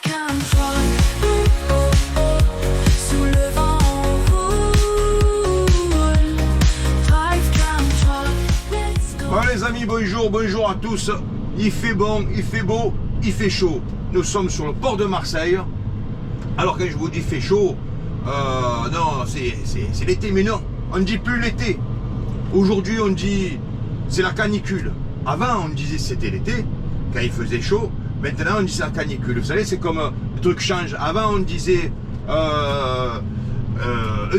Drive control. Sous le vent on roule. Drive control. Let's go. Bon les amis, bonjour à tous. Il fait bon, il fait beau, il fait chaud. Nous sommes sur le port de Marseille. Alors quand je vous dis fait chaud, non, c'est l'été, mais non, on ne dit plus l'été. Aujourd'hui on dit c'est la canicule. Avant on disait c'était l'été, quand il faisait chaud. Maintenant on dit c'est la canicule. Vous savez, c'est comme le truc change. Avant on disait un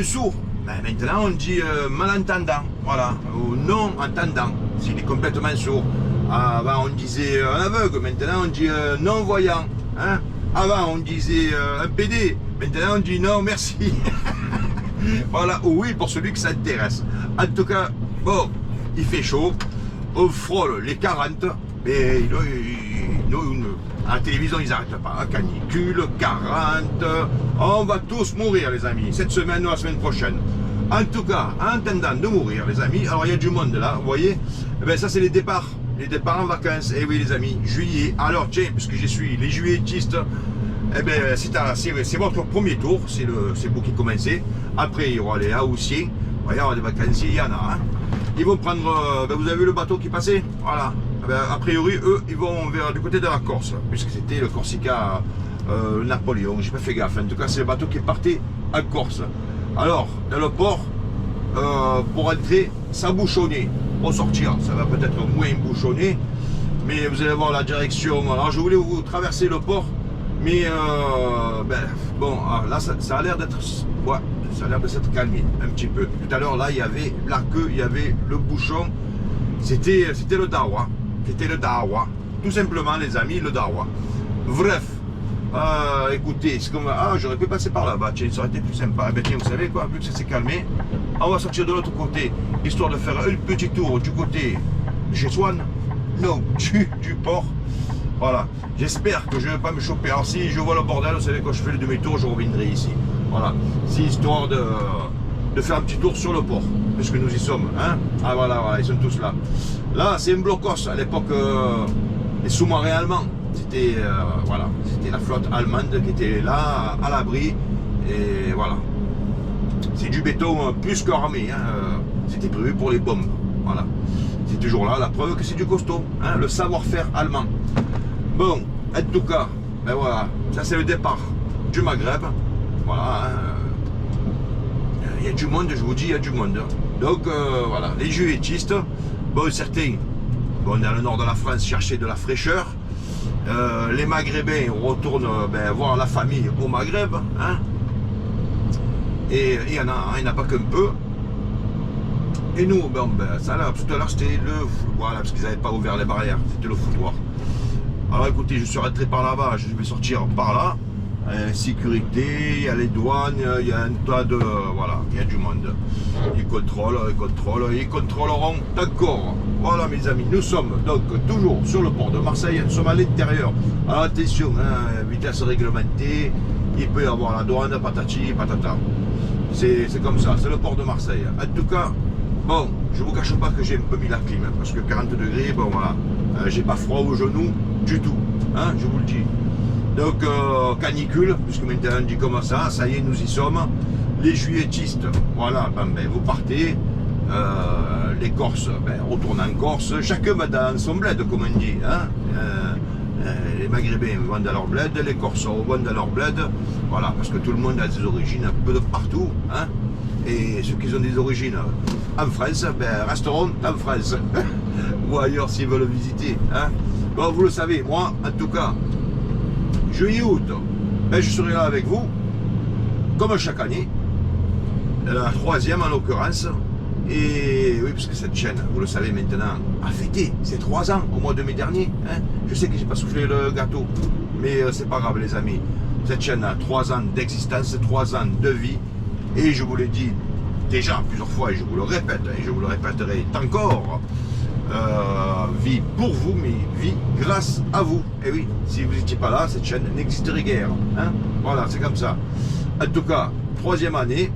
sourd. Ben, maintenant on dit malentendant, voilà, ou non entendant, s'il est complètement sourd. Avant on disait un aveugle, maintenant on dit non-voyant. Hein? Avant on disait un PD, maintenant on dit non merci. Voilà, oui pour celui que ça intéresse. En tout cas, bon, il fait chaud, on frôle les 40, mais à la télévision ils n'arrêtent pas. Canicule, 40, on va tous mourir les amis, cette semaine ou la semaine prochaine. En tout cas, en attendant de mourir les amis, alors il y a du monde là, vous voyez, eh bien, ça c'est les départs en vacances, et oui les amis, juillet. Alors tiens, puisque je suis les juilletistes, eh bien c'est votre premier tour, c'est vous qui commencez. Après il y aura les haussiers, voyez, il y aura des vacanciers, il y en a, hein. Ils vont prendre, vous avez vu le bateau qui passait, voilà. Eh bien, a priori eux ils vont vers du côté de la Corse, puisque c'était le Corsica Napoléon, j'ai pas fait gaffe, en tout cas c'est le bateau qui partait en Corse. Alors dans le port, pour entrer ça bouchonnait, pour sortir ça va peut-être moins bouchonner, mais vous allez voir la direction. Alors je voulais vous traverser le port, mais bon, là ça a l'air d'être, ouais, ça a l'air de s'être calmé un petit peu. Tout à l'heure là il y avait la queue, il y avait le bouchon, c'était le Dawa, tout simplement les amis, le Dawa. Bref, écoutez, c'est comme, j'aurais pu passer par là-bas, tiens, ça aurait été plus sympa. Ben tiens, vous savez quoi, vu que ça s'est calmé, on va sortir de l'autre côté, histoire de faire un petit tour du côté de chez Swan, non, du port. Voilà, j'espère que je ne vais pas me choper. Alors si je vois le bordel, vous savez, quand je fais le demi-tour, je reviendrai ici. Voilà, c'est histoire de faire un petit tour sur le port, puisque nous y sommes, hein. Ah voilà, ils sont tous là. Là, c'est un blocos, à l'époque, les sous-marins allemands. C'était voilà, c'était la flotte allemande qui était là, à l'abri, et voilà. C'est du béton plus qu'armé, hein. C'était prévu pour les bombes, voilà. C'est toujours là, la preuve que c'est du costaud, hein, le savoir-faire allemand. Bon, en tout cas, ben voilà, ça c'est le départ du Maghreb, voilà. Il y a du monde, je vous dis, il y a du monde. Donc voilà, les juilletistes, bon, certains, bon, dans le nord de la France, chercher de la fraîcheur. Les Maghrébins retournent voir la famille au Maghreb, hein. Et il y en a pas qu'un peu. Et nous, ça là, tout à l'heure c'était voilà, parce qu'ils n'avaient pas ouvert les barrières, c'était le foutoir. Alors écoutez, je suis rentré par là-bas, je vais sortir par là. Sécurité, il y a les douanes, il y a un tas de, voilà, il y a du monde. Ils contrôleront encore. Voilà mes amis, nous sommes donc toujours sur le port de Marseille, nous sommes à l'intérieur. Alors attention, hein, vitesse réglementée, il peut y avoir la douane, patati, patata. C'est comme ça, c'est le port de Marseille. En tout cas, bon, je vous cache pas que j'ai un peu mis la clim, parce que 40 degrés, bon voilà, j'ai pas froid aux genoux du tout, hein, je vous le dis. Donc canicule, puisque maintenant on dit comme ça y est, nous y sommes. Les juilletistes, voilà, vous partez. Les Corses, retournent en Corse. Chacun va dans son bled, comme on dit, hein. Les Maghrébins vont dans leur bled, les Corses vont dans leur bled. Voilà, parce que tout le monde a des origines un peu de partout, hein. Et ceux qui ont des origines en France, resteront en France. Ou ailleurs s'ils veulent visiter, hein. Bon, vous le savez, moi, en tout cas, juillet-août, je serai là avec vous, comme chaque année, la troisième en l'occurrence. Et oui, parce que cette chaîne, vous le savez maintenant, a fêté ses 3 ans au mois de mai dernier, hein. Je sais que j'ai pas soufflé le gâteau, mais c'est pas grave les amis. Cette chaîne a 3 ans d'existence, 3 ans de vie, et je vous l'ai dit déjà plusieurs fois, et je vous le répète, et je vous le répéterai encore. Vie pour vous, mais vie grâce à vous. Et oui, si vous n'étiez pas là, cette chaîne n'existerait guère, hein. Voilà, c'est comme ça. En tout cas, 3e année,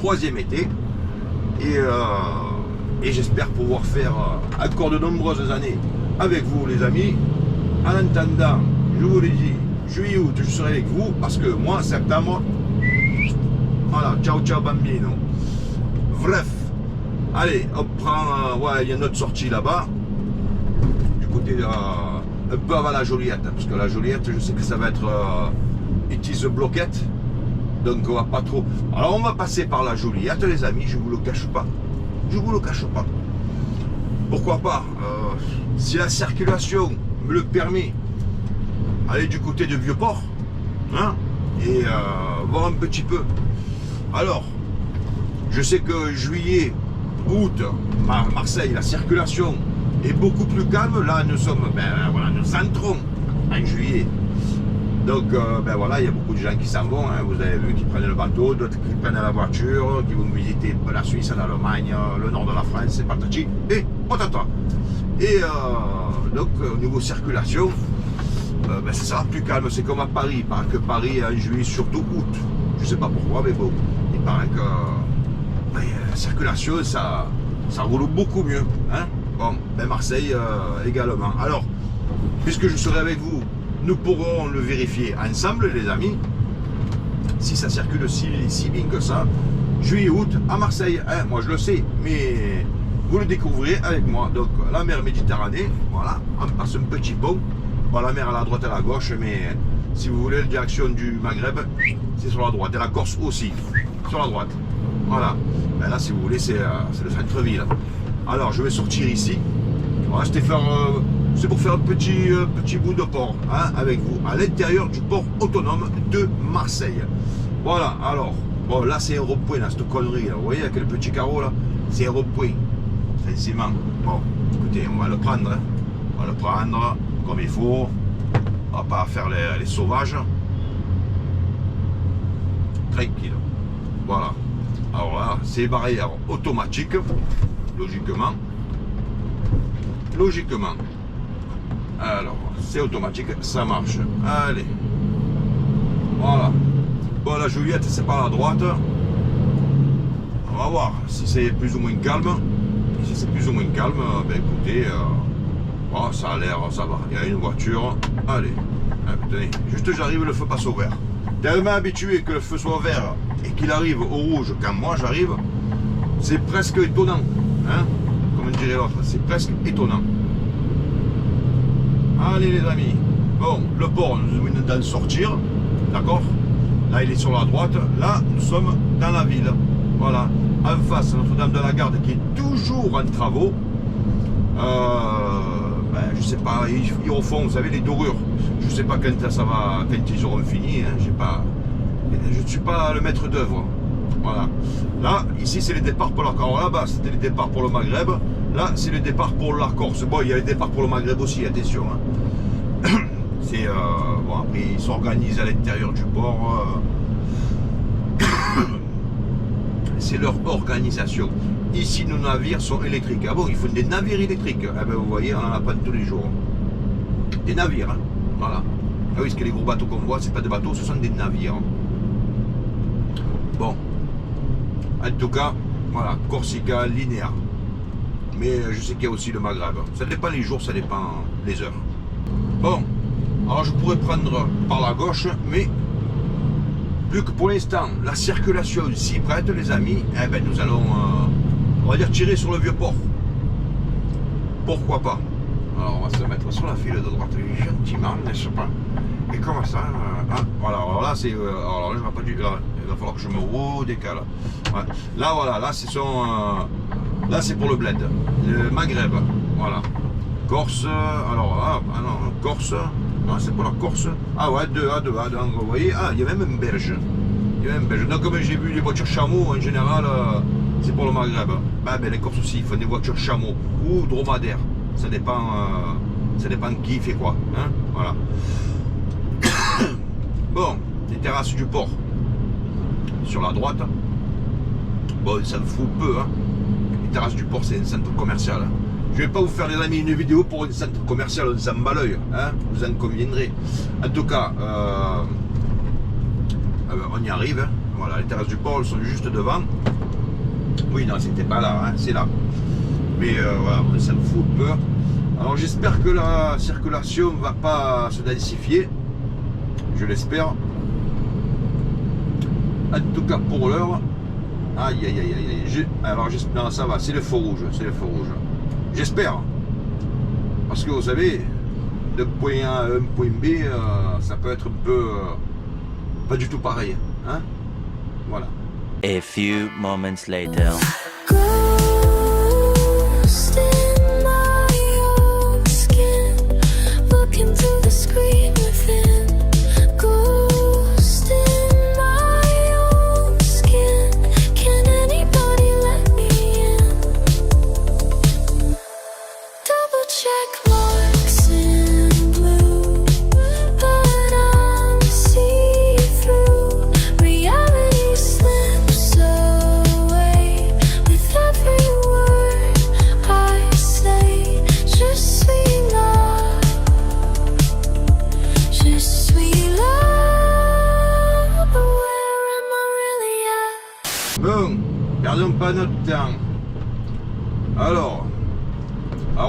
3e été, et j'espère pouvoir faire encore de nombreuses années avec vous les amis. En attendant, je vous l'ai dit, juillet, août, je serai avec vous parce que moi, septembre, voilà, ciao, ciao, bambino. Bref, allez, on prend, ouais, il y a une autre sortie là-bas, du côté de, un peu avant la Joliette, parce que la Joliette, je sais que ça va être it is a bloquette, donc on va pas trop. Alors on va passer par la Joliette, les amis, je vous le cache pas, je vous le cache pas. Pourquoi pas, si la circulation me le permet, aller du côté de Vieux-Port, hein, et voir un petit peu. Alors, je sais que juillet, août, Marseille, la circulation est beaucoup plus calme. Là, nous sommes, voilà, nous entrons en juillet. Donc, voilà, il y a beaucoup de gens qui s'en vont. Hein, vous avez vu, qui prennent le bateau, d'autres qui prennent la voiture, qui vont visiter la Suisse, l'Allemagne, le nord de la France, c'est patati et patata. Et donc, au niveau circulation, ça sera plus calme. C'est comme à Paris. Il paraît que Paris, en juillet, surtout août. Je sais pas pourquoi, mais bon, il paraît que la circulation, ça roule beaucoup mieux. Hein. Bon, Marseille également. Alors, puisque je serai avec vous, nous pourrons le vérifier ensemble, les amis, si ça circule si bien que ça, juillet, août, à Marseille. Hein, moi, je le sais, mais vous le découvrirez avec moi. Donc, la mer Méditerranée, voilà, on passe un petit pont. Bon, la mer à la droite et à la gauche, mais si vous voulez la direction du Maghreb, c'est sur la droite. Et la Corse aussi, sur la droite. Voilà. Ben là, si vous voulez, c'est le centre-ville. Alors, je vais sortir ici. Voilà, c'est pour faire un petit bout de port, hein, avec vous, à l'intérieur du port autonome de Marseille. Voilà, alors, bon, là, c'est un rond-point, là, cette connerie, là. Vous voyez, avec le petit carreau, là, c'est un rond-point. C'est un ciment. Bon, écoutez, on va le prendre, hein. On va le prendre comme il faut. On va pas faire les sauvages. Tranquille. Voilà. Alors là, c'est barrière automatique, logiquement. Logiquement. Alors, c'est automatique, ça marche. Allez. Voilà. Bon, la Juliette, c'est par la droite. On va voir si c'est plus ou moins calme. Si c'est plus ou moins calme, écoutez, oh, ça a l'air, ça va. Il y a une voiture. Allez. Tenez, juste j'arrive, le feu passe au vert. Tellement habitué que le feu soit vert et qu'il arrive au rouge quand moi j'arrive, c'est presque étonnant. Hein, comme dirait l'autre, c'est presque étonnant. Allez les amis. Bon, le port, nous venons d'en sortir. D'accord. Là, il est sur la droite. Là, nous sommes dans la ville. Voilà. En face, Notre-Dame de la Garde qui est toujours en travaux. Je sais pas, ils refont, vous savez, les dorures. Je sais pas quand ça va, quand ils auront fini. Hein, je ne suis pas le maître d'œuvre. Voilà. Là, ici, c'est les départs pour la Corse. Là-bas, c'était les départs pour le Maghreb. Là, c'est les départs pour la Corse. Bon, il y a les départs pour le Maghreb aussi, attention. Hein. C'est bon, après, ils s'organisent à l'intérieur du port. C'est leur organisation. Ici, nos navires sont électriques. Ah bon, ils font des navires électriques. Ah ben, vous voyez, on n'en a pas tous les jours. Des navires, hein. Voilà. Ah oui, parce que les gros bateaux qu'on voit, c'est pas des bateaux, ce sont des navires. Bon. En tout cas, voilà, Corsica, linéaire. Mais je sais qu'il y a aussi le Maghreb. Ça dépend les jours, ça dépend les heures. Bon. Alors, je pourrais prendre par la gauche, mais vu que pour l'instant, la circulation s'y prête, les amis, eh ben, nous allons, on va dire, tirer sur le vieux port. Pourquoi pas? Alors, on va se mettre sur la file de droite, gentiment, n'est-ce pas? Et comment ça? Voilà, alors là, c'est. Alors là, pas du, là, il va falloir que je me redécale. Ouais. Là, voilà, là, c'est son. Là, c'est pour le bled. Le Maghreb. Voilà. Corse. Alors là, non, Corse. Non, c'est pour la Corse. Ah ouais, donc vous voyez, il y a même un Belge. Donc, comme j'ai vu les voitures chameaux, en général, c'est pour le Maghreb. Les Corses aussi, ils font des voitures chameaux ou dromadaires. Ça dépend qui fait quoi. Hein, voilà. Bon, les terrasses du port. Sur la droite. Bon, ça me fout peu. Hein. Les terrasses du port, c'est un centre commercial. Je vais pas vous faire, les amis, une vidéo pour un centre commercial, on s'en bat l'œil, hein, vous en conviendrez. En tout cas, on y arrive. Hein. Voilà, les terrasses du port, elles sont juste devant. Oui, non, c'était pas là, hein, c'est là. Mais voilà, ça me fout peur. Alors j'espère que la circulation ne va pas se densifier. je l'espère. En tout cas pour l'heure, aïe aïe aïe aïe, alors non ça va, c'est le feu rouge, j'espère, parce que vous savez, de point A à un point B, ça peut être un peu, pas du tout pareil, hein, voilà. A few moments later. Ghost in my own skin, looking through the screen within. Ghost in my own skin, can anybody let me in? Double check marks in blue, but I'm see-through. Reality slips away with every word I say. Je suis là, je suis là, but where am I really at? Bon, perdons pas notre temps. Alors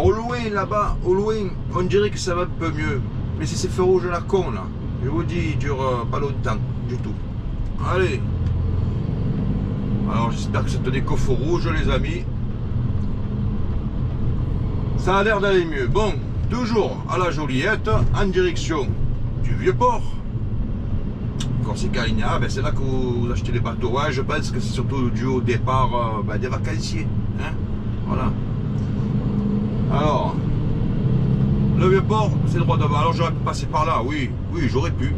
au loin là-bas, au loin, on dirait que ça va un peu mieux. Mais c'est ces feux rouges à la con là. Je vous dis, ils durent pas longtemps du tout. Allez. Alors j'espère que ça tenait qu'au feu rouge les amis. Ça a l'air d'aller mieux. Bon, toujours à la Joliette, en direction du Vieux-Port. Corsica Linea, ben c'est là que vous achetez les bateaux. Ouais, je pense que c'est surtout dû au départ des vacanciers. Hein, voilà. Alors, le Vieux-Port, c'est le droit devant. Alors j'aurais pu passer par là, oui, j'aurais pu.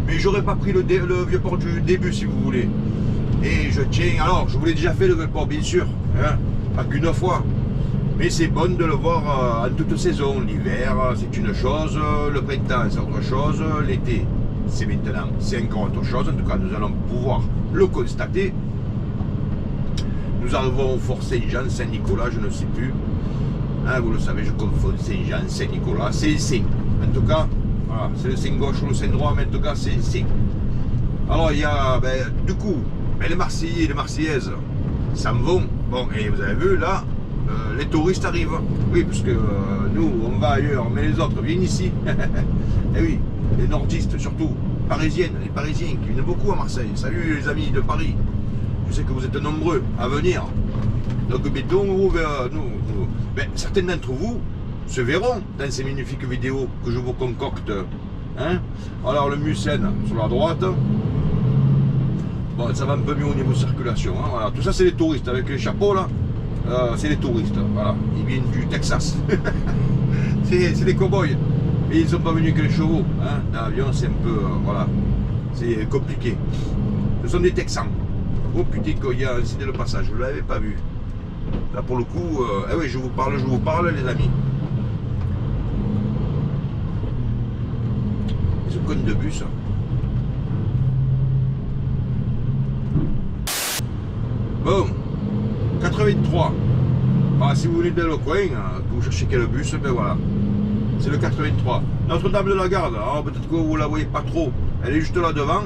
Mais j'aurais pas pris le Vieux-Port du début si vous voulez. Et je tiens, alors je vous l'ai déjà fait le Vieux-Port bien sûr, hein, pas qu'une fois. Mais c'est bon de le voir en toute saison. L'hiver, c'est une chose, le printemps, c'est autre chose, l'été, c'est maintenant, c'est encore autre chose. En tout cas, nous allons pouvoir le constater. Nous arrivons au Fort Saint-Jean, Saint-Nicolas, je ne sais plus. Hein, vous le savez, je confonds Saint-Jean, Saint-Nicolas, c'est le Saint. En tout cas, voilà, c'est le Saint gauche ou le Saint droit, mais en tout cas, c'est le Saint. Alors, il y a, du coup, les Marseillais et les Marseillaises s'en vont. Bon, et vous avez vu, là, les touristes arrivent. Oui, parce que nous, on va ailleurs, mais les autres viennent ici. Et oui, les nordistes surtout, parisiennes, les Parisiens qui viennent beaucoup à Marseille. Salut les amis de Paris. Je sais que vous êtes nombreux à venir. Donc, mettons, certains d'entre vous se verront dans ces magnifiques vidéos que je vous concocte. Hein, alors, le Mucène sur la droite. Bon, ça va un peu mieux au niveau de circulation. Hein, voilà. Tout ça, c'est les touristes. Avec les chapeaux, là, c'est les touristes. Voilà. Ils viennent du Texas. c'est des cow-boys. Et ils ne sont pas venus que les chevaux. Hein. L'avion, c'est un peu... voilà. C'est compliqué. Ce sont des Texans. Oh putain, il y a incité le passage. Je ne l'avais pas vu. Là, pour le coup... eh oui, je vous parle, les amis. Ce con de bus. Bon, 83. Bah, si vous venez de le coin, que vous cherchez quel bus, ben voilà. C'est le 83. Notre-Dame de la Garde, alors peut-être que vous la voyez pas trop. Elle est juste là devant.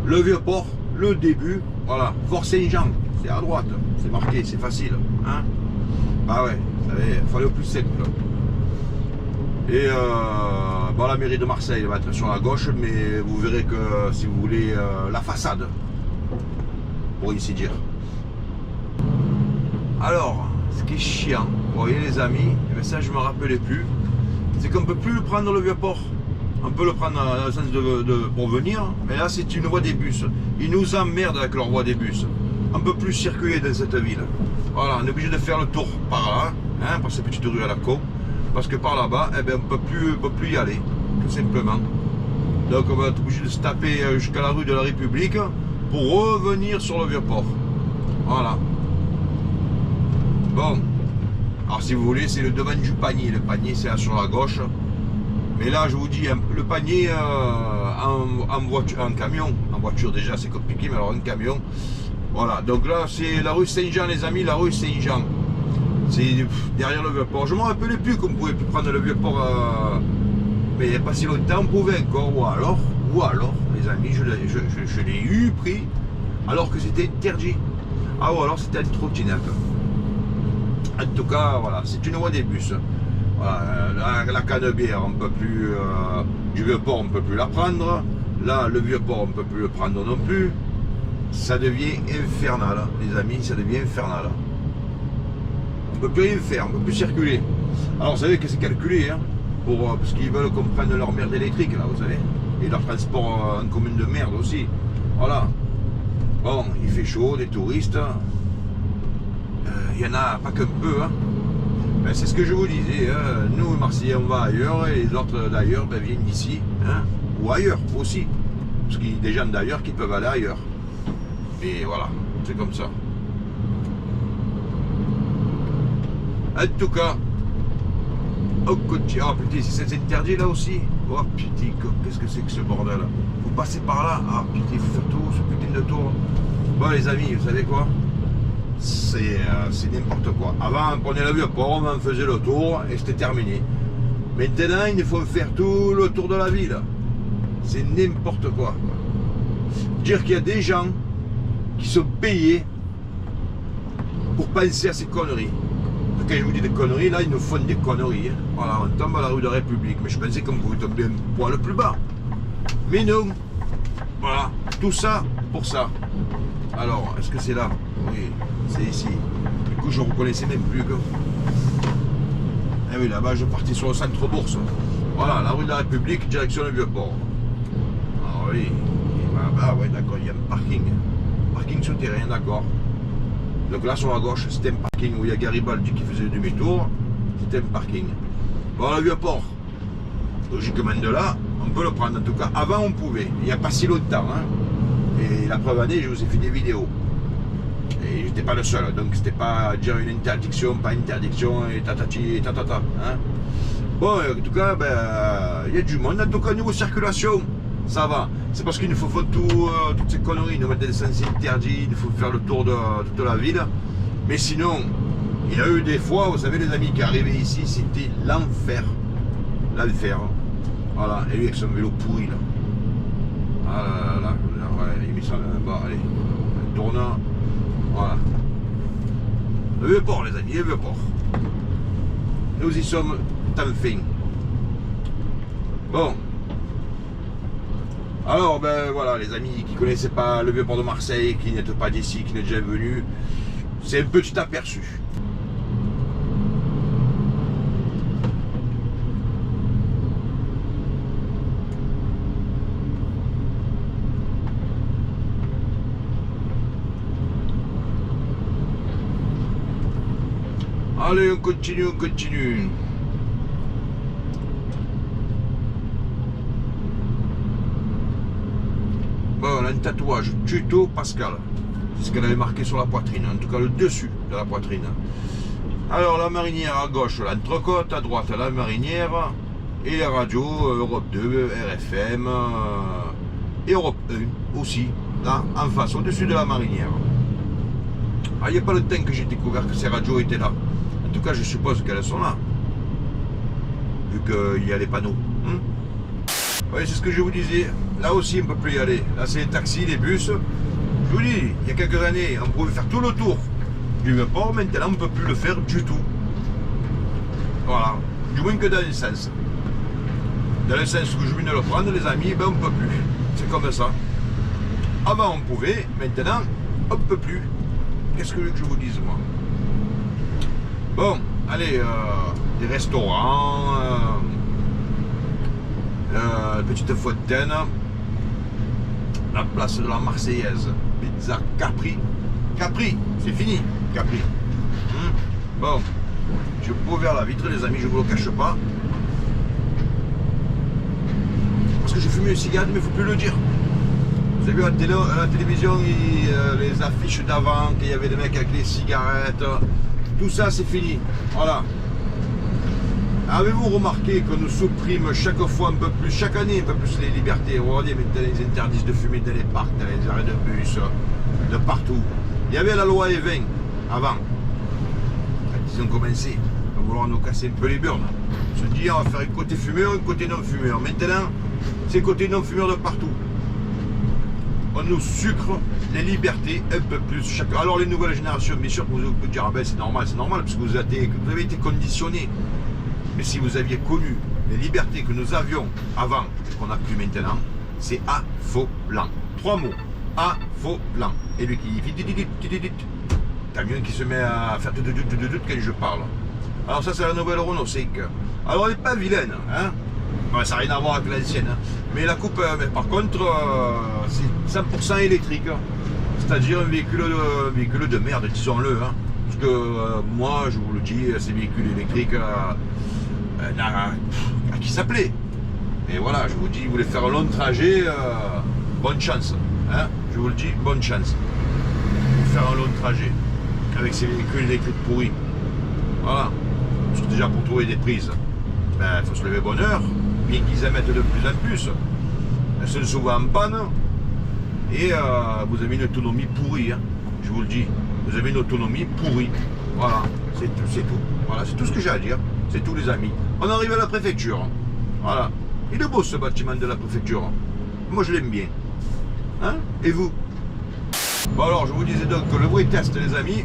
Le Vieux-Port, le début, voilà. Fort Saint-Jean, c'est à droite. C'est marqué, c'est facile. Hein, bah ouais, vous savez, il fallait au plus simple. Et bon, la mairie de Marseille va être sur la gauche, mais vous verrez que si vous voulez la façade, pour ainsi dire. Alors, ce qui est chiant, vous voyez les amis, mais ça je me rappelais plus, c'est qu'on ne peut plus prendre le Vieux-Port. On peut le prendre dans le sens pour venir, mais là c'est une voie des bus. Ils nous emmerdent avec leur voie des bus. On ne peut plus circuler dans cette ville. Voilà, on est obligé de faire le tour par là, hein, par ces petites rues à la con, parce que par là-bas, eh ben, on ne peut plus y aller, tout simplement. Donc on va être obligé de se taper jusqu'à la rue de la République pour revenir sur le Vieux-Port. Voilà. Bon. Alors si vous voulez, c'est le devant du panier. Le panier, c'est là sur la gauche. Mais là, je vous dis, le panier en voiture, en camion. En voiture, déjà, c'est compliqué, mais alors en camion. Voilà. Donc là, c'est la rue Saint-Jean, les amis, la rue Saint-Jean. C'est derrière le Vieux-Port. Je ne me rappelais plus qu'on pouvait plus prendre le Vieux-Port. Mais il n'y a pas si longtemps, on pouvait encore. Ou alors, les amis, je l'ai eu pris alors que c'était interdit. Ah, ou alors c'était une trottinette. En tout cas, voilà, c'est une voie des bus. Voilà, la Canebière, on peut plus, du Vieux-Port, on ne peut plus la prendre. Là, le Vieux-Port, on ne peut plus le prendre non plus. Ça devient infernal, les amis, ça devient infernal. On ne peut plus rien faire, on ne peut plus circuler. Alors, vous savez que c'est calculé, hein, parce qu'ils veulent qu'on prenne leur merde électrique, là, vous savez. Et leur transport en commun de merde aussi. Voilà. Bon, il fait chaud, des touristes. Il y en a pas qu'un peu, hein. Ben, c'est ce que je vous disais, hein. Nous, Marseillais, on va ailleurs, et les autres d'ailleurs ben, viennent d'ici, hein, ou ailleurs aussi. Parce qu'il y a des gens d'ailleurs qui peuvent aller ailleurs. Et voilà, c'est comme ça. En tout cas, on continue. Ah putain, c'est interdit là aussi. Oh putain, qu'est-ce que c'est que ce bordel? Vous passez par là. Ah putain, il faut faire tout, ce putain de tour. Bon les amis, vous savez quoi? C'est n'importe quoi. Avant, on prenait le Vieux-Port, on faisait le tour et c'était terminé. Maintenant, il faut faire tout le tour de la ville. C'est n'importe quoi. Dire qu'il y a des gens qui sont payés pour penser à ces conneries. Quand je vous dis des conneries, là, ils nous font des conneries. Hein. Voilà, on tombe à la rue de la République. Mais je pensais qu'on pouvait tomber un poil plus bas. Mais non. Voilà, tout ça pour ça. Alors, est-ce que c'est là? Oui, c'est ici. Du coup, je ne reconnaissais même plus. Eh oui, là-bas, je partais sur le centre-bourse. Voilà, la rue de la République, direction le Vieux-Port. Ah oui, ouais, d'accord, il y a un parking. Parking souterrain, d'accord. Donc là, sur la gauche, c'était un parking où il y a Garibaldi qui faisait demi-tour. C'était un parking. Bon, le Vieux-Port, logiquement de là, on peut le prendre. En tout cas, avant, on pouvait. Il n'y a pas si longtemps. Hein. Et la preuve année, je vous ai fait des vidéos. Et j'étais pas le seul. Donc, c'était pas dire une interdiction, pas interdiction, et tatati, et tatata. Hein. Bon, en tout cas, ben, il y a du monde. En tout cas, niveau circulation, ça va. C'est parce qu'il nous faut toutes ces conneries. Nous mettre des sens interdits, il faut faire le tour de toute la ville. Mais sinon, il y a eu des fois, vous savez, les amis qui arrivaient ici, c'était l'enfer. L'enfer. Voilà. Et lui avec son vélo pourri, là. Ah là, ouais, il met ça. Bon, allez. Tourne. Voilà. Le Vieux-Port, les amis, le Vieux-Port. Nous y sommes enfin. Bon. Alors, ben voilà, les amis qui ne connaissaient pas le Vieux-Port de Marseille, qui n'êtes pas d'ici, qui n'êtes jamais venus, c'est un petit aperçu. Allez, on continue, on continue. Bon, on a un tatouage tuto Pascal. C'est ce qu'elle avait marqué sur la poitrine, en tout cas le dessus de la poitrine. Alors la marinière à gauche, l'entrecôte, à droite la marinière, et la radio Europe 2, RFM, et Europe 1 aussi, là, en face, au-dessus de la marinière. Ah, il n'y a pas le temps que j'ai découvert que ces radios étaient là. En tout cas, je suppose qu'elles sont là, vu qu'il y a les panneaux. Oui, c'est ce que je vous disais. Là aussi, on ne peut plus y aller. Là, c'est les taxis, les bus. Je vous dis, il y a quelques années, on pouvait faire tout le tour du Vieux-Port. Maintenant, on ne peut plus le faire du tout. Voilà. Du moins que dans le sens. Dans le sens où je viens de le prendre, les amis, ben, on ne peut plus. C'est comme ça. Avant, on pouvait. Maintenant, on ne peut plus. Qu'est-ce que je vous dise, moi? Bon, allez, des restaurants, petite fontaine, la place de la Marseillaise, pizza Capri. Capri, c'est fini, Capri. Bon, je peux ouvrir la vitre, les amis, je ne vous le cache pas. Parce que j'ai fumé une cigarette, mais il ne faut plus le dire. Vous avez vu à la télévision, les affiches d'avant, qu'il y avait des mecs avec les cigarettes. Tout ça, c'est fini. Voilà. Avez-vous remarqué qu'on nous supprime chaque fois un peu plus, chaque année un peu plus les libertés? Regardez, maintenant ils interdisent de fumer dans les parcs, dans les arrêts de bus, de partout. Il y avait la loi E20 avant. Quand ils ont commencé à vouloir nous casser un peu les burnes. On se dit, on va faire un côté fumeur, un côté non fumeur. Maintenant, c'est côté non fumeur de partout. On nous sucre les libertés un peu plus. Alors les nouvelles générations, bien sûr, vous pouvez dire, ah ben c'est normal, parce que vous avez été conditionnés. Mais si vous aviez connu les libertés que nous avions avant et qu'on n'a plus maintenant, c'est affolant. 3 mots. Affolant. Et lui qui dit camion qui se met à faire quand je parle. Alors ça, c'est la nouvelle Renault 5. Alors elle n'est pas vilaine, hein. Ouais, ça n'a rien à voir avec l'ancienne. Hein. Mais la coupe, mais par contre, c'est 100% électrique. C'est-à-dire un véhicule de merde, disons-le. Hein. Parce que moi, je vous le dis, ces véhicules électriques, à qui s'appelait. Et voilà, je vous dis, vous voulez faire un long trajet, bonne chance. Hein. Je vous le dis, bonne chance. Faire un long trajet avec ces véhicules électriques pourris. Voilà. Parce que déjà pour trouver des prises, il faut se lever bonne heure, bien qu'ils émettent de plus en plus. Elles sont souvent en panne. Et vous avez une autonomie pourrie, hein, je vous le dis. Vous avez une autonomie pourrie. Voilà, c'est tout. Voilà, c'est tout ce que j'ai à dire. C'est tout les amis. On arrive à la préfecture. Voilà. Il est beau ce bâtiment de la préfecture. Moi je l'aime bien. Hein? Et vous? Bon alors je vous disais donc que le vrai test les amis,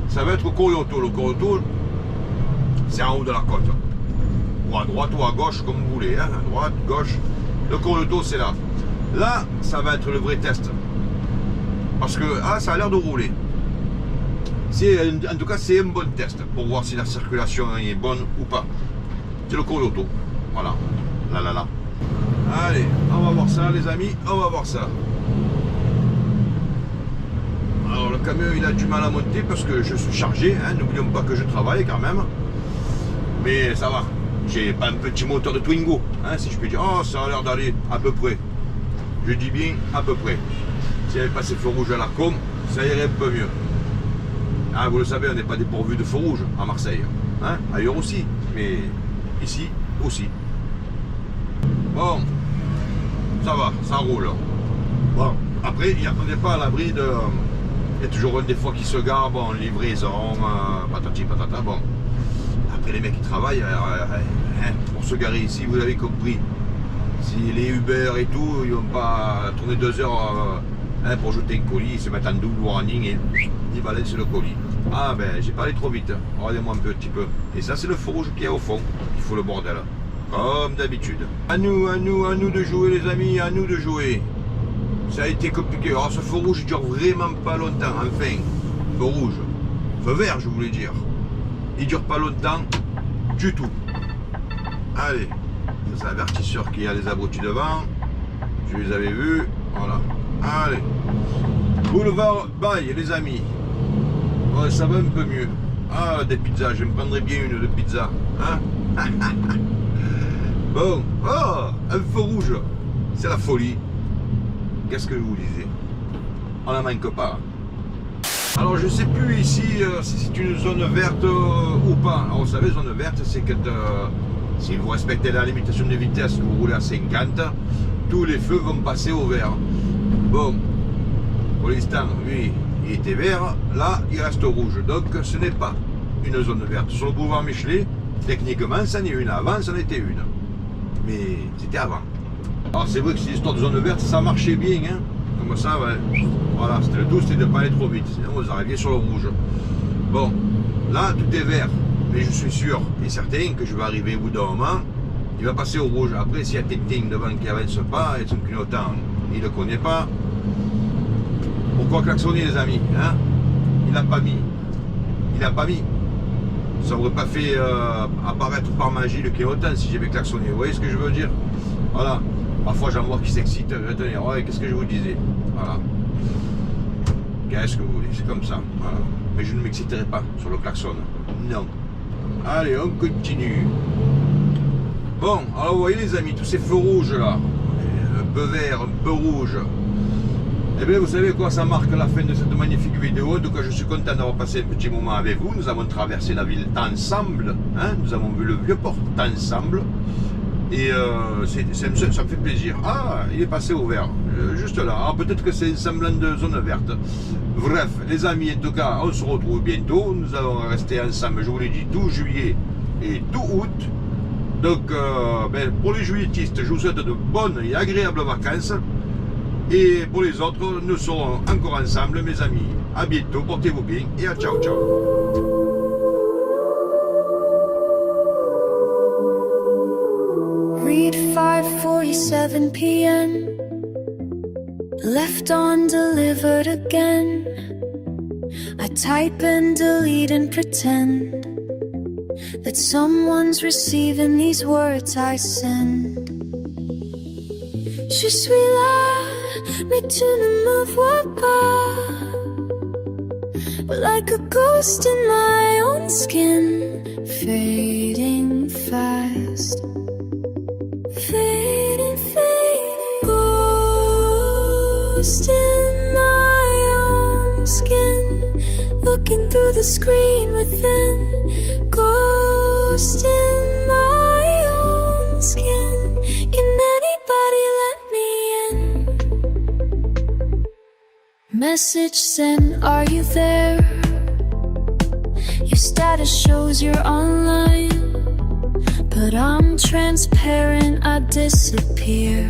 ça va être au Corioto. Le Corioto, c'est en haut de la côte. Ou à droite ou à gauche, comme vous voulez. Hein? À droite, gauche. Le Corioto, c'est là. Là, ça va être le vrai test. Parce que ça a l'air de rouler. En tout cas, c'est un bon test pour voir si la circulation est bonne ou pas. C'est le Corioto. Voilà. Là. Allez, on va voir ça, les amis. On va voir ça. Alors, le camion, il a du mal à monter parce que je suis chargé. Hein. N'oublions pas que je travaille quand même. Mais ça va. J'ai pas un petit moteur de Twingo. Hein, si je peux dire, ça a l'air d'aller à peu près. Je dis bien à peu près. Si elle avait passé feu rouge à la com, ça irait un peu mieux. Ah, vous le savez, on n'est pas dépourvu de feu rouge à Marseille. Hein, ailleurs aussi, mais ici aussi. Bon, ça va, ça roule. Bon, après, on n'est pas à l'abri de... Il y a toujours des fois qui se gare, bon, livraison, patati patata, bon. Après, les mecs qui travaillent, pour se garer ici, vous l'avez compris. Si les Uber et tout, ils vont pas tourner 2 heures pour jeter un colis, ils se mettent en double warning et ils balancent le colis. Ah ben, j'ai pas allé trop vite, regardez-moi un petit peu. Et ça, c'est le feu rouge qui est au fond, il faut le bordel. Comme d'habitude. À nous de jouer les amis, à nous de jouer. Ça a été compliqué. Alors ce feu rouge, il dure vraiment pas longtemps, enfin. Feu rouge. Feu vert, je voulais dire. Il dure pas longtemps du tout. Allez. C'est l'avertisseur qui a les abrutis devant. Je les avais vus. Voilà. Allez. Boulevard Baille, les amis. Ouais, ça va un peu mieux. Ah, des pizzas. Je me prendrais bien une de pizza. Hein? Bon. Oh, un feu rouge. C'est la folie. Qu'est-ce que je vous disais? On n'en manque pas. Alors, je ne sais plus ici si c'est une zone verte ou pas. Alors, vous savez, zone verte, c'est que si vous respectez la limitation de vitesse, que vous roulez à 50, tous les feux vont passer au vert. Bon, pour l'instant, lui, il était vert, là, il reste rouge. Donc, ce n'est pas une zone verte. Sur le boulevard Michelet, techniquement, ça n'est une. Avant, ça en était une. Mais c'était avant. Alors, c'est vrai que cette histoire de zone verte, ça marchait bien. Hein. Comme ça, ouais. Voilà, c'était le tout, c'était de ne pas aller trop vite. Sinon, vous arriviez sur le rouge. Bon, là, tout est vert. Mais je suis sûr et certain que je vais arriver au bout d'un moment, il va passer au rouge. Après, s'il y a Tintin devant qui avance pas, et son clignotant, il ne le connaît pas. Pourquoi klaxonner, les amis, hein? Il n'a pas mis. Il n'a pas mis. Ça n'aurait pas fait apparaître par magie le clignotant si j'avais klaxonné. Vous voyez ce que je veux dire? Voilà. Parfois, j'en vois qui s'excitent. Ouais, qu'est-ce que je vous disais? Voilà. Qu'est-ce que vous voulez? C'est comme ça. Voilà. Mais je ne m'exciterai pas sur le klaxon. Non. Allez, on continue. Bon, alors vous voyez les amis, tous ces feux rouges là, un peu vert, un peu rouge. Eh bien vous savez quoi, ça marque la fin de cette magnifique vidéo. Donc je suis content d'avoir passé un petit moment avec vous. Nous avons traversé la ville ensemble, hein. Nous avons vu le Vieux-Port ensemble. Et ça me fait plaisir. Ah, il est passé au vert, juste là. Alors peut-être que c'est un semblant de zone verte. Bref, les amis, en tout cas, on se retrouve bientôt. Nous allons rester ensemble, je vous l'ai dit, tout juillet et tout août. Donc, pour les juilletistes, je vous souhaite de bonnes et agréables vacances. Et pour les autres, nous serons encore ensemble, mes amis. À bientôt, portez-vous bien et à ciao, ciao. 5:47 p.m. Left undelivered again. I type and delete and pretend that someone's receiving these words I send. Je suis là, mais tu ne me vois pas. But like a ghost in my own skin, fading fast. Fading, fading, ghost in my own skin, looking through the screen within. Ghost in my own skin, can anybody let me in? Message sent, are you there? Your status shows you're online, but I'm transparent, I disappear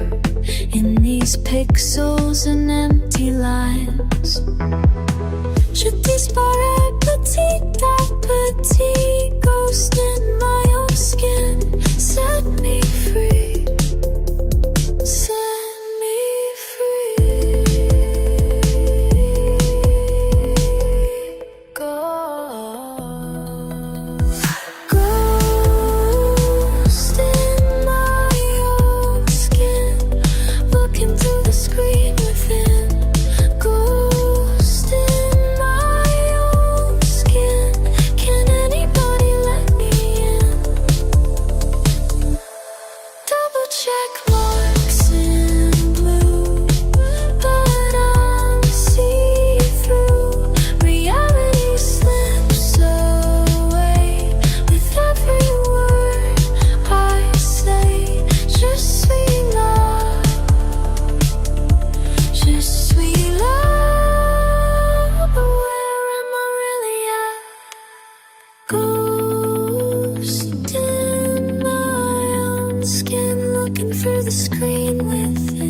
in these pixels and empty lines. Je disparais petit à petit, ghost in my own skin. Set me free, set me free. Ghost in my own skin, looking through the screen within. Ghost in my own skin, can anybody let me in? Double check marks in blue, but I'm see-through. Reality slips away with every word I say. Je suis là, je suis là, but where am I really at? Ghost in my own skin, looking through the screen within.